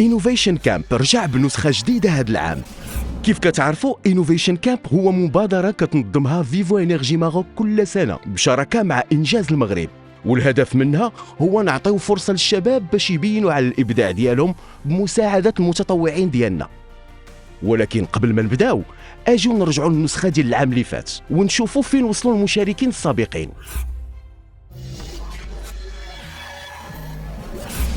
انوفيشن كامب رجع بنسخة جديدة هذا العام. كيف كتعرفوا انوفيشن كامب هو مبادرة كتنظمها فيفو انرجي ماروك كل سنة بشراكة مع إنجاز المغرب، والهدف منها هو نعطيو فرصة للشباب باش يبينوا على الإبداع ديالهم بمساعدة المتطوعين ديالنا. ولكن قبل ما نبداو اجيو نرجعوا للنسخة ديال العام اللي فات ونشوفوا فين وصلوا المشاركين السابقين.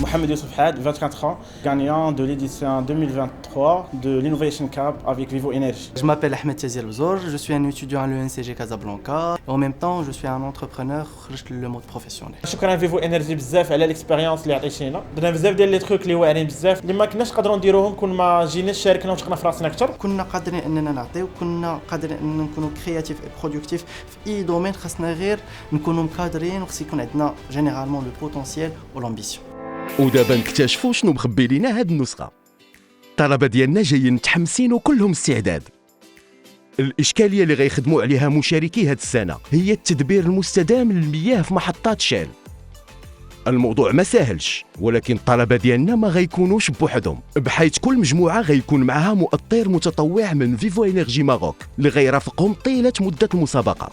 Mohamed Youssouf Had, 24 ans, gagnant de l'édition 2023 de l'Innovation Cup avec Vivo Energy. Je m'appelle Ahmed Tazir Louzor, je suis un étudiant à l'ENCG Casablanca. En même temps, je suis un entrepreneur le mode professionnel. شكرا فيفو انرجي بزاف على الاكسبيريونس اللي عطيتينا، درنا بزاف ديال لي تروك اللي واعرين بزاف اللي ما كناش قادرين نديروهم كون ما جيناش شاركنا وثقنا في راسنا اكثر. كنا قادرين اننا نعطيو، كنا قادرين اننا نكونوا كرياتيف اي برودكتيف في اي دومين، خاصنا غير نكونوا مكادرين وخص يكون عندنا جينيرالمون لو بوتونسييل والامبيسيون. ودابا نكتشفوا شنو مخبي لينا هاد النسخة. الطلبة ديالنا جايين متحمسين وكلهم استعداد. الإشكالية اللي غيخدموا عليها مشاركي هاد السنة هي التدبير المستدام للمياه في محطات شال. الموضوع ما ساهلش، ولكن الطلبة ديالنا ما غيكونوش بوحدهم، بحيث كل مجموعة غيكون معها مؤطر متطوع من فيفو انرجي ماروك اللي غيرافقهم طيلة مدة المسابقة.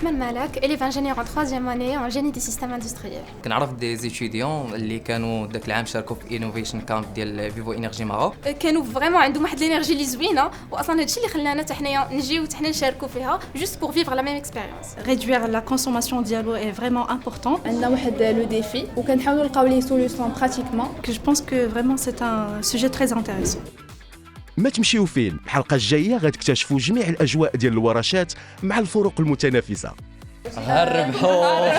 أحمد مالك élève ingénieur en 3e année en génie des systèmes industriels. كنعرف دي زيتيديون اللي كانوا داك العام شاركوا في انوفيشن كامب ديال فيفو انرجي ماروك. كانوا فريمون عندهم واحد الانرجي اللي زوينه، واصلا هادشي اللي خلانا حتى حنايا نجيو حتى حنا نشاركوا فيها juste pour vivre la même expérience. Réduire la consommation d'eau est vraiment important. عندنا واحد لو ديفي وكنحاولوا نلقاو ليه سوليوشن براتيكمون. Je pense que vraiment c'est un sujet très intéressant. ما تمشيو فين، الحلقة الجاية غتكتشفوا جميع الأجواء ديال الورشات مع الفرق المتنافسة. هربحوا